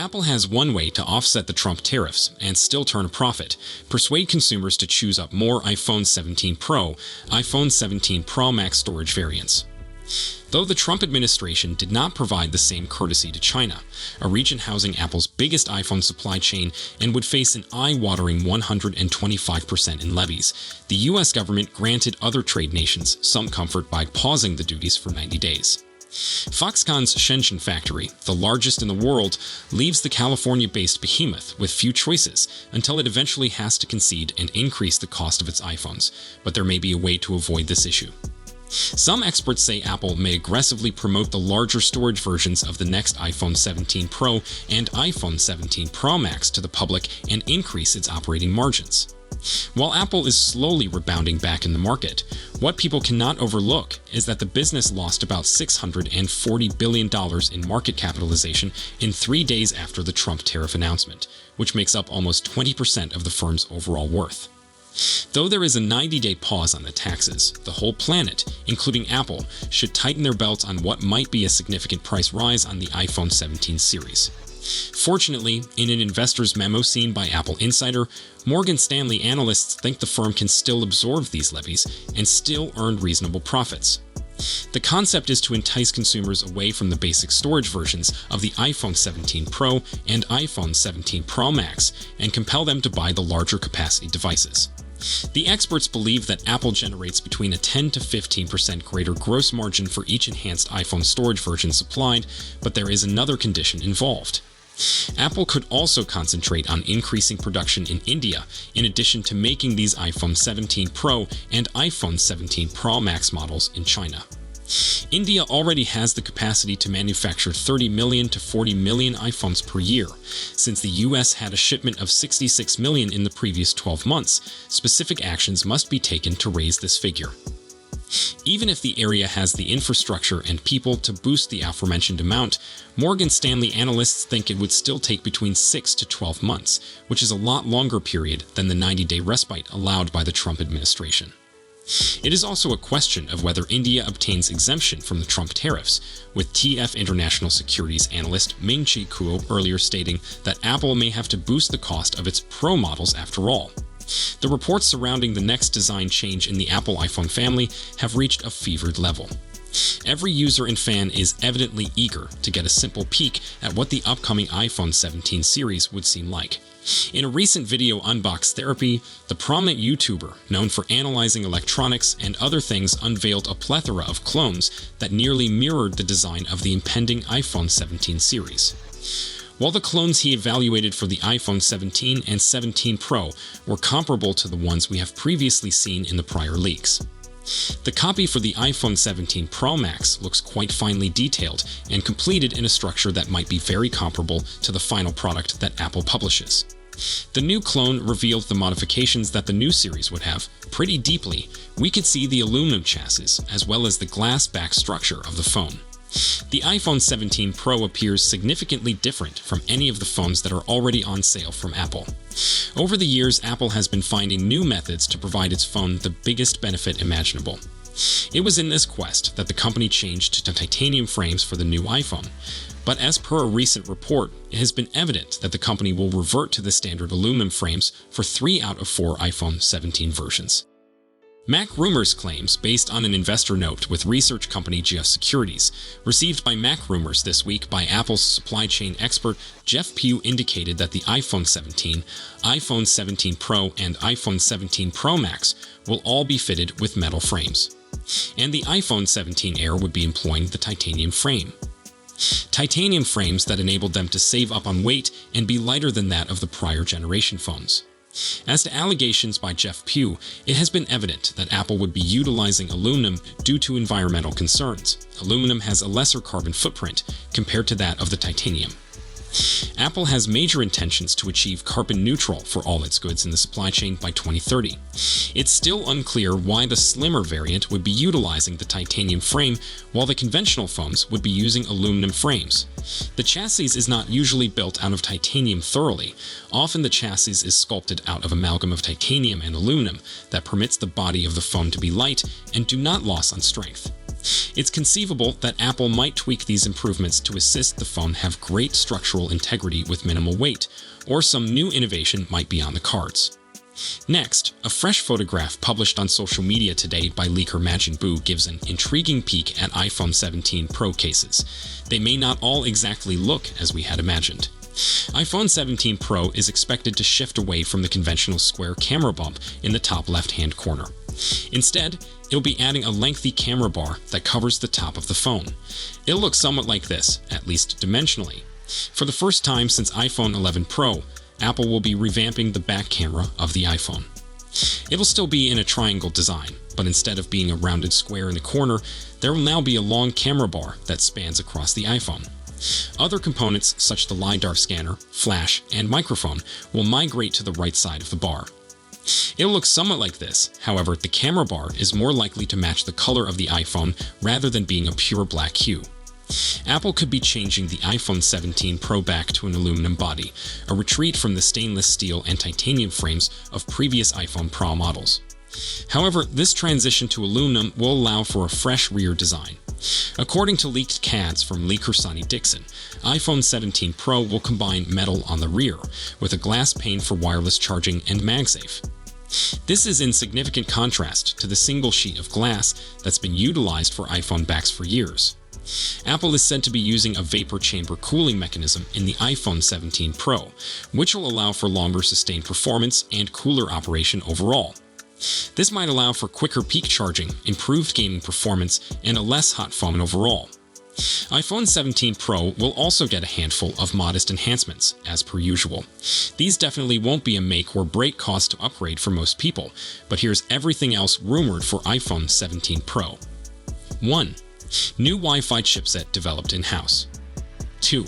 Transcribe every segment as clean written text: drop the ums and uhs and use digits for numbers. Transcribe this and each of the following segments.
Apple has one way to offset the Trump tariffs and still turn a profit: persuade consumers to choose up more iPhone 17 Pro, iPhone 17 Pro Max storage variants. Though the Trump administration did not provide the same courtesy to China, a region housing Apple's biggest iPhone supply chain, and would face an eye-watering 125% in levies, the U.S. government granted other trade nations some comfort by pausing the duties for 90 days. Foxconn's Shenzhen factory, the largest in the world, leaves the California-based behemoth with few choices until it eventually has to concede and increase the cost of its iPhones, but there may be a way to avoid this issue. Some experts say Apple may aggressively promote the larger storage versions of the next iPhone 17 Pro and iPhone 17 Pro Max to the public and increase its operating margins. While Apple is slowly rebounding back in the market, what people cannot overlook is that the business lost about $640 billion in market capitalization in 3 days after the Trump tariff announcement, which makes up almost 20% of the firm's overall worth. Though there is a 90-day pause on the taxes, the whole planet, including Apple, should tighten their belts on what might be a significant price rise on the iPhone 17 series. Fortunately, in an investor's memo seen by Apple Insider, Morgan Stanley analysts think the firm can still absorb these levies and still earn reasonable profits. The concept is to entice consumers away from the basic storage versions of the iPhone 17 Pro and iPhone 17 Pro Max and compel them to buy the larger capacity devices. The experts believe that Apple generates between a 10 to 15% greater gross margin for each enhanced iPhone storage version supplied, but there is another condition involved. Apple could also concentrate on increasing production in India, in addition to making these iPhone 17 Pro and iPhone 17 Pro Max models in China. India already has the capacity to manufacture 30 million to 40 million iPhones per year. Since the US had a shipment of 66 million in the previous 12 months, specific actions must be taken to raise this figure. Even if the area has the infrastructure and people to boost the aforementioned amount, Morgan Stanley analysts think it would still take between 6 to 12 months, which is a lot longer period than the 90-day respite allowed by the Trump administration. It is also a question of whether India obtains exemption from the Trump tariffs, with TF International Securities analyst Ming-Chi Kuo earlier stating that Apple may have to boost the cost of its Pro models after all. The reports surrounding the next design change in the Apple iPhone family have reached a fevered level. Every user and fan is evidently eager to get a simple peek at what the upcoming iPhone 17 series would seem like. In a recent video Unbox Therapy, the prominent YouTuber known for analyzing electronics and other things unveiled a plethora of clones that nearly mirrored the design of the impending iPhone 17 series. While the clones he evaluated for the iPhone 17 and 17 Pro were comparable to the ones we have previously seen in the prior leaks. The copy for the iPhone 17 Pro Max looks quite finely detailed and completed in a structure that might be very comparable to the final product that Apple publishes. The new clone revealed the modifications that the new series would have. Pretty deeply, we could see the aluminum chassis as well as the glass back structure of the phone. The iPhone 17 Pro appears significantly different from any of the phones that are already on sale from Apple. Over the years, Apple has been finding new methods to provide its phone the biggest benefit imaginable. It was in this quest that the company changed to titanium frames for the new iPhone. But as per a recent report, it has been evident that the company will revert to the standard aluminum frames for 3 out of 4 iPhone 17 versions. Mac Rumors claims, based on an investor note with research company GF Securities, received by Mac Rumors this week by Apple's supply chain expert Jeff Pugh, indicated that the iPhone 17, iPhone 17 Pro, and iPhone 17 Pro Max will all be fitted with metal frames. And the iPhone 17 Air would be employing the titanium frame. Titanium frames that enabled them to save up on weight and be lighter than that of the prior generation phones. As to allegations by Jeff Pugh, it has been evident that Apple would be utilizing aluminum due to environmental concerns. Aluminum has a lesser carbon footprint compared to that of the titanium. Apple has major intentions to achieve carbon neutral for all its goods in the supply chain by 2030. It's still unclear why the slimmer variant would be utilizing the titanium frame while the conventional phones would be using aluminum frames. The chassis is not usually built out of titanium thoroughly. Often the chassis is sculpted out of amalgam of titanium and aluminum that permits the body of the phone to be light and do not lose on strength. It's conceivable that Apple might tweak these improvements to assist the phone have great structural integrity with minimal weight, or some new innovation might be on the cards. Next, a fresh photograph published on social media today by leaker Majin Buu gives an intriguing peek at iPhone 17 Pro cases. They may not all exactly look as we had imagined. iPhone 17 Pro is expected to shift away from the conventional square camera bump in the top left-hand corner. Instead, it'll be adding a lengthy camera bar that covers the top of the phone. It'll look somewhat like this, at least dimensionally. For the first time since iPhone 11 Pro, Apple will be revamping the back camera of the iPhone. It'll still be in a triangle design, but instead of being a rounded square in the corner, there will now be a long camera bar that spans across the iPhone. Other components, such as the LiDAR scanner, flash, and microphone, will migrate to the right side of the bar. It'll look somewhat like this, however, the camera bar is more likely to match the color of the iPhone rather than being a pure black hue. Apple could be changing the iPhone 17 Pro back to an aluminum body, a retreat from the stainless steel and titanium frames of previous iPhone Pro models. However, this transition to aluminum will allow for a fresh rear design. According to leaked CADs from leaker Sonny Dixon, iPhone 17 Pro will combine metal on the rear with a glass pane for wireless charging and MagSafe. This is in significant contrast to the single sheet of glass that's been utilized for iPhone backs for years. Apple is said to be using a vapor chamber cooling mechanism in the iPhone 17 Pro, which will allow for longer sustained performance and cooler operation overall. This might allow for quicker peak charging, improved gaming performance, and a less hot phone overall. iPhone 17 Pro will also get a handful of modest enhancements, as per usual. These definitely won't be a make or break cost to upgrade for most people, but here's everything else rumored for iPhone 17 Pro. 1. New Wi-Fi chipset developed in-house. 2.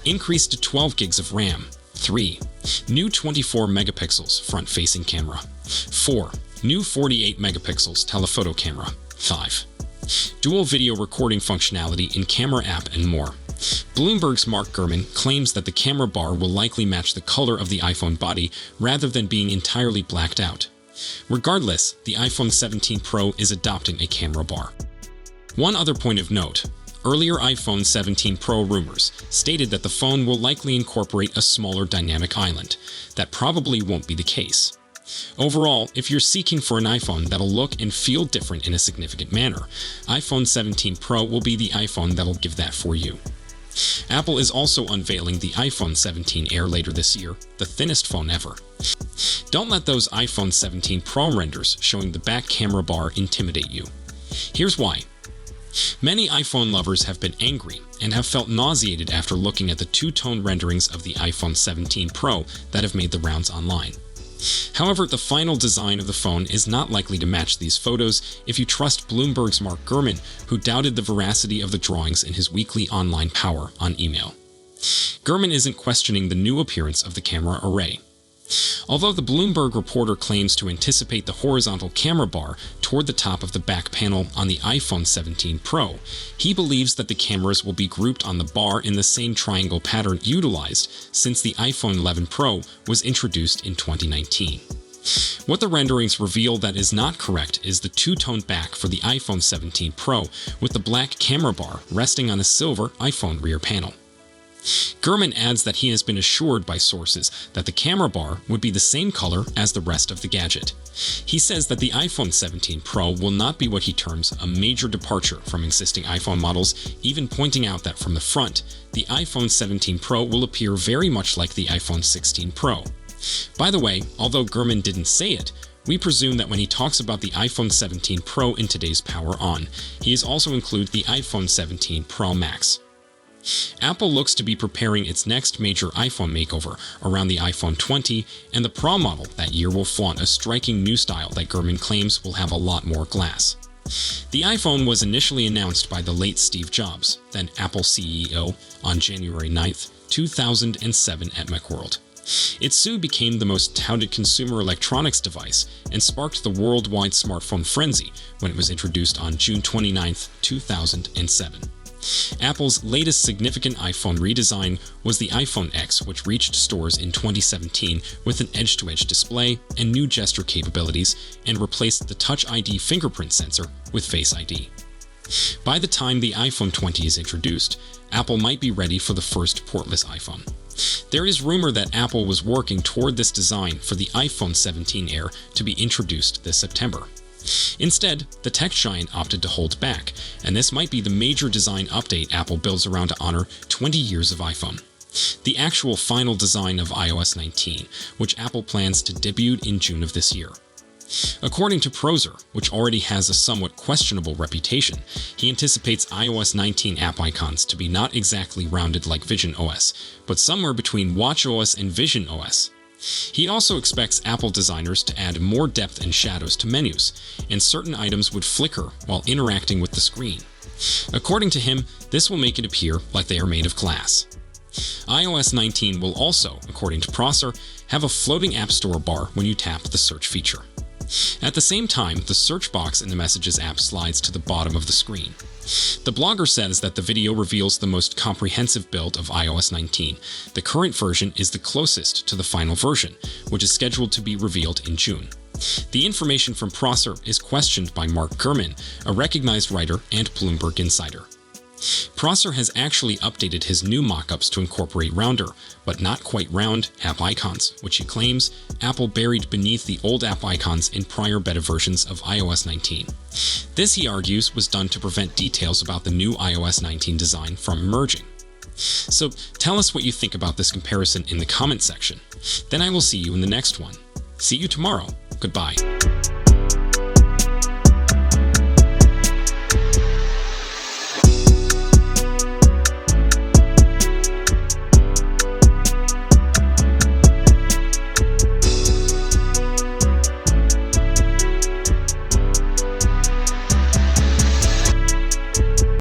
Increased to 12 gigs of RAM. 3. New 24 megapixels front-facing camera. 4. New 48 megapixels telephoto camera. 5. Dual video recording functionality in camera app and more. Bloomberg's Mark Gurman claims that the camera bar will likely match the color of the iPhone body rather than being entirely blacked out. Regardless, the iPhone 17 Pro is adopting a camera bar. One other point of note, earlier iPhone 17 Pro rumors stated that the phone will likely incorporate a smaller dynamic island. That probably won't be the case. Overall, if you're seeking for an iPhone that'll look and feel different in a significant manner, iPhone 17 Pro will be the iPhone that'll give that for you. Apple is also unveiling the iPhone 17 Air later this year, the thinnest phone ever. Don't let those iPhone 17 Pro renders showing the back camera bar intimidate you. Here's why. Many iPhone lovers have been angry and have felt nauseated after looking at the two-tone renderings of the iPhone 17 Pro that have made the rounds online. However, the final design of the phone is not likely to match these photos if you trust Bloomberg's Mark Gurman, who doubted the veracity of the drawings in his weekly online power on email. Gurman isn't questioning the new appearance of the camera array. Although the Bloomberg reporter claims to anticipate the horizontal camera bar toward the top of the back panel on the iPhone 17 Pro, he believes that the cameras will be grouped on the bar in the same triangle pattern utilized since the iPhone 11 Pro was introduced in 2019. What the renderings reveal that is not correct is the two-tone back for the iPhone 17 Pro with the black camera bar resting on a silver iPhone rear panel. Gurman adds that he has been assured by sources that the camera bar would be the same color as the rest of the gadget. He says that the iPhone 17 Pro will not be what he terms a major departure from existing iPhone models, even pointing out that from the front, the iPhone 17 Pro will appear very much like the iPhone 16 Pro. By the way, although Gurman didn't say it, we presume that when he talks about the iPhone 17 Pro in today's Power On, he is also include the iPhone 17 Pro Max. Apple looks to be preparing its next major iPhone makeover around the iPhone 20, and the Pro model that year will flaunt a striking new style that Gurman claims will have a lot more glass. The iPhone was initially announced by the late Steve Jobs, then Apple CEO, on January 9, 2007 at Macworld. It soon became the most touted consumer electronics device and sparked the worldwide smartphone frenzy when it was introduced on June 29, 2007. Apple's latest significant iPhone redesign was the iPhone X, which reached stores in 2017 with an edge-to-edge display and new gesture capabilities and replaced the Touch ID fingerprint sensor with Face ID. By the time the iPhone 20 is introduced, Apple might be ready for the first portless iPhone. There is rumor that Apple was working toward this design for the iPhone 17 Air to be introduced this September. Instead, the tech giant opted to hold back, and this might be the major design update Apple builds around to honor 20 years of iPhone. The actual final design of iOS 19, which Apple plans to debut in June of this year. According to Prozer, which already has a somewhat questionable reputation, he anticipates iOS 19 app icons to be not exactly rounded like Vision OS, but somewhere between watchOS and Vision OS. He also expects Apple designers to add more depth and shadows to menus, and certain items would flicker while interacting with the screen. According to him, this will make it appear like they are made of glass. iOS 19 will also, according to Prozer, have a floating App Store bar when you tap the search feature. At the same time, the search box in the Messages app slides to the bottom of the screen. The blogger says that the video reveals the most comprehensive build of iOS 19. The current version is the closest to the final version, which is scheduled to be revealed in June. The information from Prozer is questioned by Mark Gurman, a recognized writer and Bloomberg insider. Prozer has actually updated his new mockups to incorporate rounder, but not quite round, app icons, which he claims Apple buried beneath the old app icons in prior beta versions of iOS 19. This, he argues, was done to prevent details about the new iOS 19 design from emerging. So tell us what you think about this comparison in the comment section. Then I will see you in the next one. See you tomorrow. Goodbye.